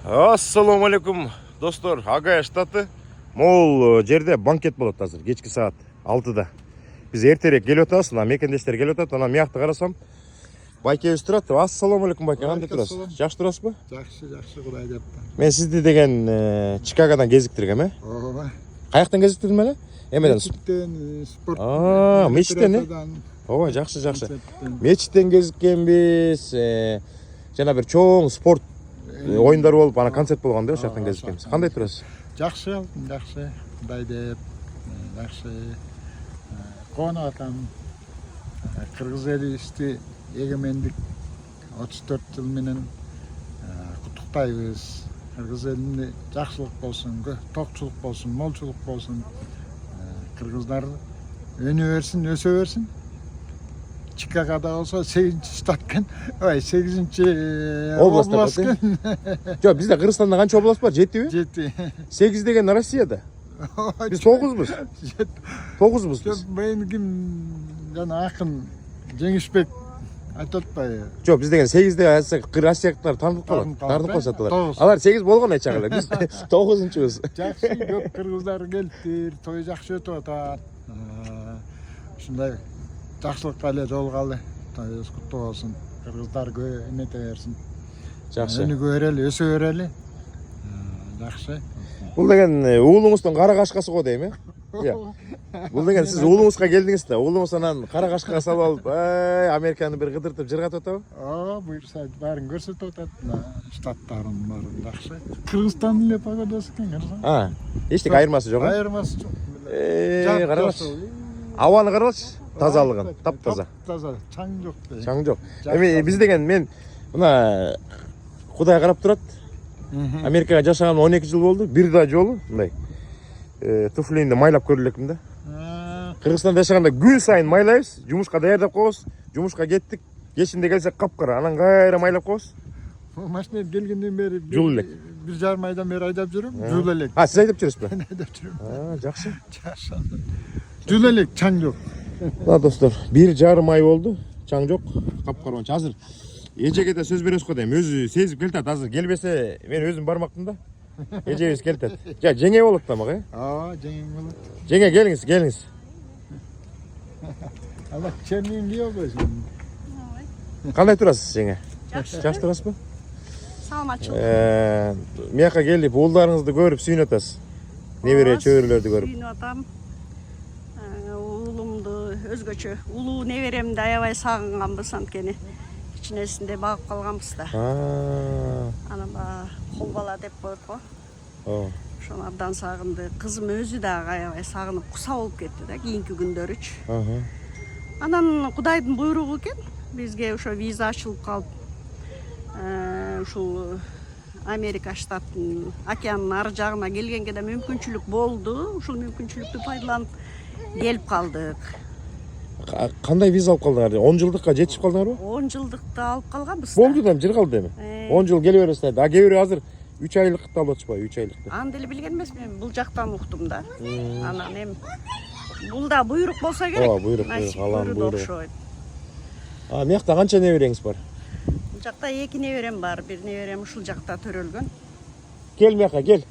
Assalamu alaikum dostlar. Hagaya штаты. Мол жерде банкет болот азыр кечки саат 6-да. Биз эртерээк келип атабыз, ана мекендештер келип атат. Ана мыякты карасам байкебиз турат. Ассаламу алейкум байке, кандай турасыз? Жакшы турасызбы? Жакшы, Кудай деп. Мен сизди деген Чикагодан кезиктиргем, Ооба. Каяктан кезиктирдим эле? Эмеден? Спорт. Мечиттен. Ооба, жакшы. Мечиттен кезиккенбиз. Жана бир чоң спорт оюндар болуп, ана концерт болгондо ошол жактан кезиккенбиз. Кандай турасыз? Жакшы. Кудай деп. Жакшы. Коону атам. Кыргыз элибизди эгемендик 34 жыл менен куттуктайбыз. Кыргыз элинде жакшылык болсун, токчулук болсун, молчулук болсун. Кыргыздар өнө берсин, өсө берсин. Чикагода болсо 8-штаткен, 8 област экен. Жок, бизде Кыргызстанда канча област бар? 7би? 7. 8 деген Россияда. Биз 9буз. 9буз биз. Мениким жана акын Жеңишбек айтып атпайбы? Жок, биз деген 8де айтсак россиялыктар таанып калат. Таанып калышат алар. Алар 8 болгон айчак эле. Биз 9-чубуз. Жакшы, көп кыргыздар келиптир, той жакшы өтүп атат. Ушундай жакшылыкка эле жолугалы. Тоюбуз куттуу болсун. Кыргыздар эмете берсин. Жакшы. Өнүгө берели, өсө берели. Жакшы. Бул деген уулуңуздун кара кашкасы го дейм, Бул деген сиз уулуңузга келдиңиз да, уулуңуз анан кара кашкага салып алып, Американы бир кыдыртып жыргатып атабы? Буюрса баарын көрсөтүп атат. Штаттарын баарын жакшы. Кыргызстан эле погодасы экен, көрсөң. Эчтеке айырмасы жок, Айырмасы жок. Карабачы. Абаны карабачы, тазалыгын, таптаза. Таза, чаң жок. Чаң жок. Эми биз деген мен мына Кудай карап турат. Америкага жашаган 12 жыл болду. Бир да жолу мындай туфлимди майлап көрө элекмин да. Кыргызстанда жашаганда күн сайын майлайбыз, жумушка даярдап коебуз, жумушка кеттик, кечинде келсек капкара, анан кайра майлап коебуз. Машина келгенден бери Жул элек. 1,5 айдан бери айдап жүрөм, жул элек. Сиз айдап жүрөсүзбү? Мен айдап жүрөм. Жакшы. Жул элек, чаң жок. Достор, 1,5 ай болду, чаң жок, капкарбанчы. Азыр эжеге да сөз беребиз го дейм. Өзү сезип келтат. Азыр келбесе мен өзүм бармактын да. Эжебиз келтет. Жеңе болот да мага, жеңе болот. Жеңе келиңиз. Ала чернин кие койсун. Кандай турасыз, жеңе? Жакшы. Жакшы турасызбы? Саламатчылык. Мияка келип, уулдарыңызды көрүп сүйүнүп атасыз. Небере чөбүрөлөрдү көрүп. Сүйүнүп атам. Уулумду өзгөчө, улуу неберемди аябай сагынганбыз анткени. Кичинесинде багып калганбыз да. Анан кол бала деп коет го. Ошону абдан сагынды. Кызым өзү дагы аябай сагынып, куса болуп кетти да кийинки күндөрүчү. Анан Кудайдын буйругу экен. Бизге ошо виза ачылып калып, ушул Америка штатынын океандын ар жагына келгенге да мүмкүнчүлүк болду. Ушул мүмкүнчүлүктү пайдаланып келип калдык. Кандай виза алып калдыңар? 10 жылдыкка жетишип калдыңарбы? 10 жылдыкты алып калганбыз. Болду да, жыр калды эми. 10 жыл келе бересиз да. Кээ бири азыр 3 айлыкты алып атышпайбы, 3 айлыкты. Аны деле билген эмесмин, бул жактан уктум да. Анан эми бул да буйрук болсо керек. Буйрук, Алланын буйругу. Окшойт. Мыякта канча небереңиз бар? Бул жакта 2 неберем бар, бир неберем ушул жакта төрөлгөн. Кел мыяка, кел.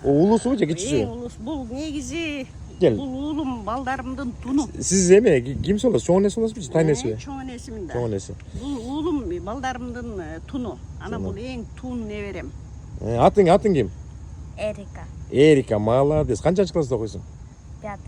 Улуусубу же кичүүсүбү? Улус, бул негизи Кел. бул уулум, балдарымдын туну. Сиз эме ким болосуз? Чоң энеси болосузбу же тайын энесиби? Чоң энесимин да. Чоң энеси. Бул уулум, балдарымдын туну. Анан бул эң тун неберем. Атың ким? Эрика. Эрика, молодец. Канчанчы класста окуйсуң? 5.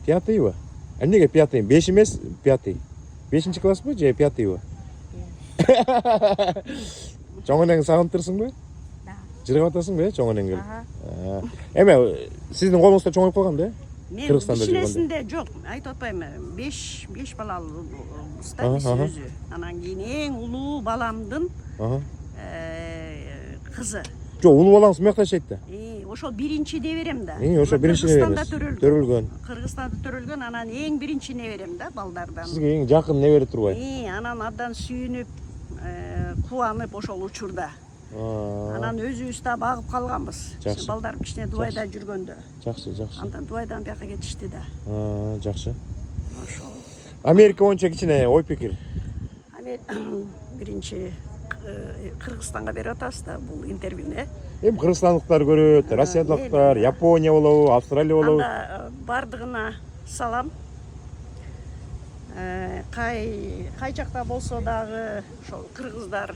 5-бы? Эмнеге 5? 5 эмес, 5. 5-чи классбы же 5-бы? Чоң энеңди сагынтырсыңбы? Да. Жыргап атасыңбы, чоң энең? Эме, сиздин колуңузда чоңоюп калган да? Мен Кыргызстанда кичинесинде жок, айтып атпаймынбы, 5 балалыбыз да биз өзү. Анан кийин эң улуу баламдын кызы. Жок, улуу балаңыз мыякта жашайт да? Ошол биринчи неберем да. Ошо биринчи небереңиз. Төрөлгөн. Кыргызстанда төрөлгөн, анан эң биринчи неберем да балдардан. Сизге эң жакын небере турбайбы? Анан абдан сүйүнүп, кубанып ошол учурда. Анан өзүбүз да багып калганбыз. Балдарым кичине Дубайда жүргөндө. Жакшы. Андан Дубайдан бияка кетишти да. Жакшы. Америка боюнча кичине ой пикир. Биринчи Кыргызстанга берип атабыз да бул интервьюну. Эми кыргызстандыктар көрөт, россиялыктар, Япония болобу, Австралия болобу. Анда бардыгына салам. Кай жакта болсо дагы ошол кыргыздар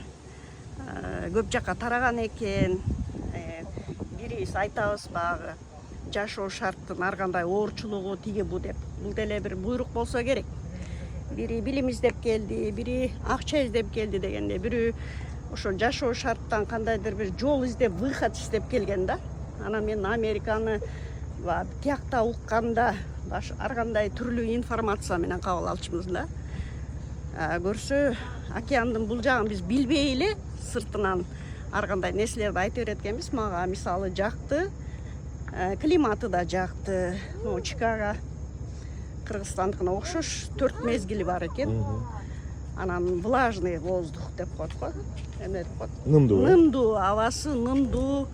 көп жакка тараган экен. Бириз айтабыз багы жашоо шарттын ар кандай оорчулугу тиги бу деп. Бул деле бир буйрук болсо керек. Бири билим издеп келди, бири акча издеп келди дегенде, бири ошо жашоо шарттан кандайдыр бир жол издеп, выход издеп келген да. Анан мен Американы тиякта укканда ар кандай түрлүү информация менен кабыл алчумуз да. Көрсө океандын бул жагын биз билбей эле сыртынан ар кандай нерселерди айтып берет экенбиз. Мага мисалы жакты, климаты да жакты. Чикаго Кыргызстандыкына окшош 4 мезгили бар экен. Анан влажный воздух деп коет го. Эме деп коет. Нымдуу, абасы нымдуу,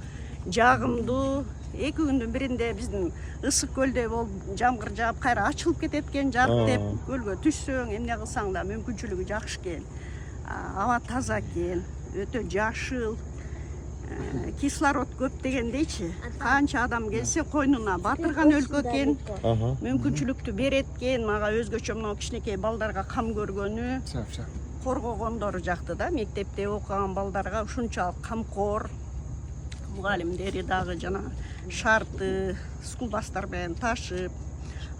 жагымдуу. 2 күндүн биринде биздин ысык көлдө болуп жамгыр жаап кайра ачылып кетет экен жак деп. Көлгө түшсөң, эмне кылсаң да мүмкүнчүлүгү жакшы экен. Аба таза экен, өтө жашыл. Кислород көп дегендейчи. Канча адам келсе койнуна батырган өлкө экен. Мүмкүнчүлүктү берет экен. Мага өзгөчө мына кичинекей балдарга кам көргөнү, коргогондору жакты да. Мектепте окуган балдарга ушунчалык камкор. Мугалимдери дагы жана шарты, скулбастар менен ташып,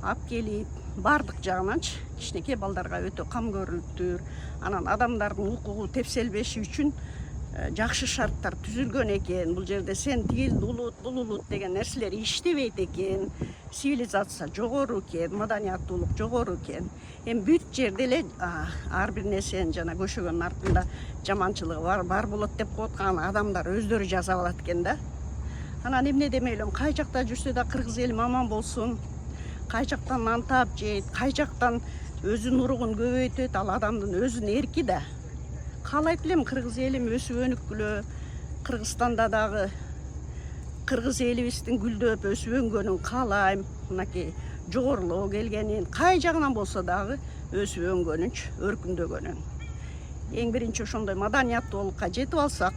алып келип, бардык жагынанчы кичинекей балдарга өтө кам көрүлүптүр. Анан адамдардын укугу тепселбеши үчүн жакшы шарттар түзүлгөн экен. Бул жерде сен тигил улут, бул улут деген нерселер иштебейт экен. Цивилизация жогору экен, маданияттуулук жогору экен. Эми бүт жерде эле ар бир нерсенин жана көшөгөнүн артында жаманчылыгы бар болот деп коткан адамдар өздөрү жасап алат экен да. Анан эмне демейлим, кай жакта жүрсө да кыргыз элим аман болсун. Кай жактан нан таап жейт, кай жактан өзүнүн уругун көбөйтөт, ал адамдын өзүнүн эрки да. Каалайт элем кыргыз элим өсүп өнүккүлө. Кыргызстанда дагы кыргыз элибиздин гүлдөп өсүп өнгөнүн каалайм. Мынакей жогорулоо келгенин, кай жагынан болсо дагы өсүп өнгөнүнчү, өркүндөгөнүн. Эң биринчи ошондой маданияттуулукка жетип алсак,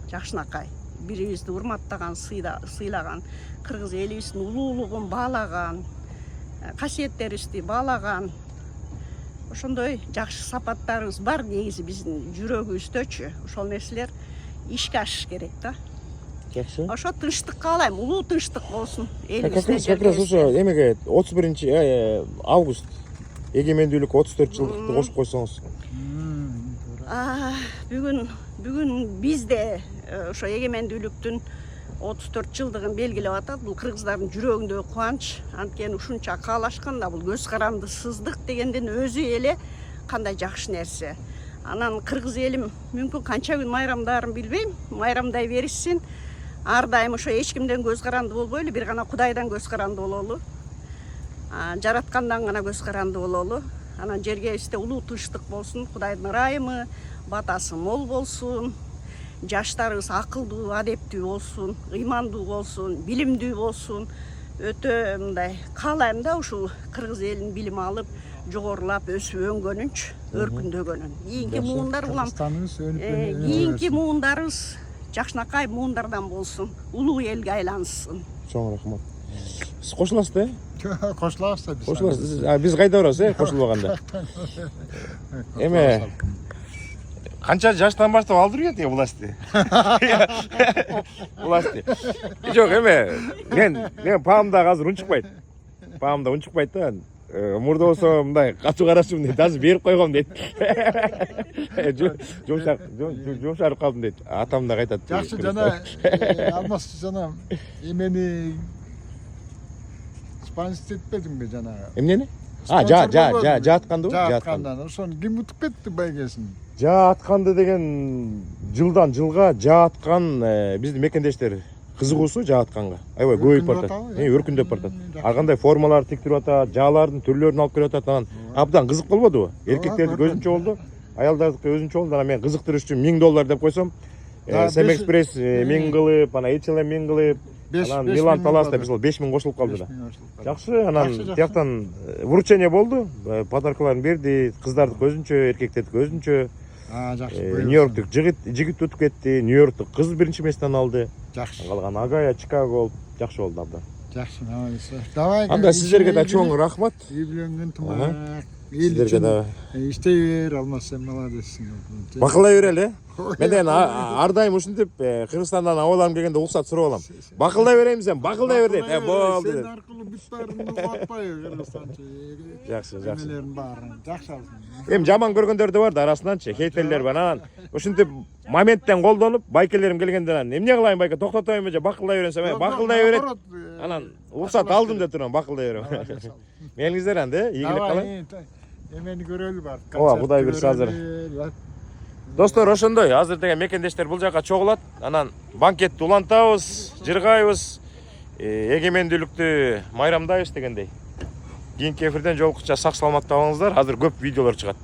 жакшынакай бирибизди урматтаган, сыйлаган, кыргыз элибиздин улуулугун баалаган, касиеттерибизди баалаган, ошондой жакшы сапаттарыбыз бар негизи биздин жүрөгүбүздөчү. Ошол нерселер ишке ашыш керек да. Жакшы. Ошо тынчтык каалайм, улуу тынчтык болсун элибизде. Как раз ошо эмеге 31 август эгемендүүлүк 34 жылдыкты кошуп койсоңуз. Бүгүн бизде ошо эгемендүүлүктүн 34 жылдыгын белгилеп атат. Бул кыргыздардын жүрөгүндөгү кубанч. Анткени ушунча каалашканда бул көз карандысыздык дегендин өзү эле кандай жакшы нерсе. Анан кыргыз элим мүмкүн канча күн майрамдарын билбейм, майрамдай беришсин. Ар дайым ошо эч кимден көз каранды болбойлу, бир гана Кудайдан көз каранды бололу. Жараткандан гана көз каранды бололу. Анан жергебизде улуу тынчтык болсун, Кудайдын ырайымы, батасы мол болсун. Жаштарыбыз акылдуу, адептүү болсун, ыймандуу болсун, билимдүү болсун. Өтө мындай каалайм да ушул кыргыз элин билим алып, жогорулап өсүп өнгөнүнчү, өркүндөгөнүн. Кийинки муундар улам, кийинки муундарыбыз жакшынакай муундардан болсун, улуу элге айлансын. Чоң рахмат. Сиз кошуласыз да? Кошулабыз да биз. Кошуласыз. Биз кайда барабыз, кошулбаганда? Эме канча жаштан баштап алдырып атат власти? Власти. Жок, мен паамда азыр унчукпайт. Паамда унчукпайт да. Мурда болсо мындай катуу карашым дейт, азыр берип койгом дейт. Жумшарып калдым дейт. Атам да кайтат. Жакшы, жана алмаз жана эмени спонсор этпедиңби жана? Эмнени? Жаатканды. Жааткандан. Ошону ким утуп кетти байгесин? Жаатканды деген жылдан жылга жааткан биздин мекендештер кызыгуусу жаатканга. Аябай көбөйүп баратат. Өркүндөп баратат. Ар кандай формалар тиктирип атат, жаалардын түрлөрүн алып келип атат. Анан абдан кызык болбодубу? Эркектердики өзүнчө болду, аялдардыкы өзүнчө болду. Анан мен кызыктырыш үчүн $1000 деп койсом, Сэм Экспресс 1000 кылып, анан HLM 1000 кылып, анан Милан Таласта бизол 5000 кошулуп калды да. Жакшы, анан тияктан вручение болду. Подаркаларын берди, кыздардыкы өзүнчө, эркектердики өзүнчө. Жакшы. Нью-Йорктук жигит өтүп кетти. Нью-Йорктук кыз биринчи месттен алды. Жакшы. Калган Агая, Чикаго болуп жакшы болду абдан. Жакшы. Давай. Анда сиздерге да чоң рахмат. Үйленген тумак. Сиздерге да иштей бер, алмасам молодецсиң. бакылай берели. Мен ар дайым ушинтип Кыргызстандан абаларым келгенде уруксат сурап алам. Бакылдай берейин сен, бакылдай бер дейт. Болду Сен дейт. аркылуу бүт баарыңды атпайбы Кыргызстанчы. Жакшы. Эмелерин баарын жакшы алсын. Эми жаман көргөндөр да бар да арасынданчы, хейтерлер бар. Анан ушинтип моменттен колдонуп, байкелерим келгенде анан эмне кылайын байке, токтотойм же бакылдай бересем, бакылдай берет. Анан уруксат алдым деп турам, бакылдай берем. Мениңиздер анде, ийгилик кылайын. Эмени көрөлү бар. Ооба, Кудай буйрса азыр. Достор, ошондой азыр деген мекендештер бул жака чогулат. Анан банкетти улантабыз, жыргайбыз, эгемендүүлүктү майрамдайбыз дегендей. Кийинки эфирден жолуккуча сак саламатта болуңуздар. Азыр көп видеолор чыгат.